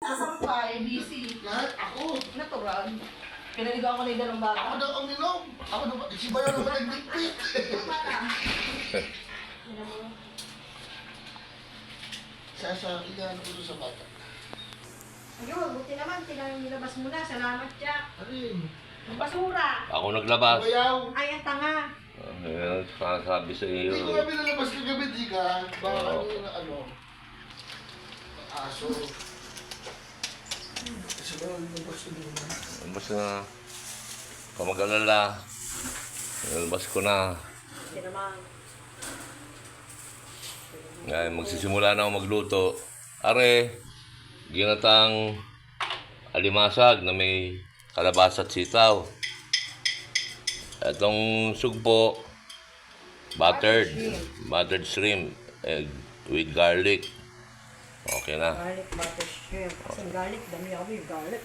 Sasampay, busy. Lahat ako. Natural. Pinaligaw ko na yung dalawang bata. Ako daw ang ninom. Ako daw, si Bayo naman nagdikpit. Sasa, ilan ko doon sa bata. Ayun, buti naman, nilabas mo na. Salamat, Jack. Alin? Ang basura. Ako naglabas. Bayaw. Ay, ang tanga. Ayan, sabi sa iyo. Hindi ko kami nalabas kagabi, di ka? Baka Oo. kami na ano. Aso. Kasi ba, nalabas ko doon. Basta na, kung mag-alala, nalabas ko na. Hindi naman. Ngayon, magsisimula na ako magluto. Are, ginatang alimasag na may kalabasa at sitaw. Itong sugpo, buttered shrimp, with garlic. Okay na. Garlic butter shrimp. Kasi garlic, dami ako yung garlic.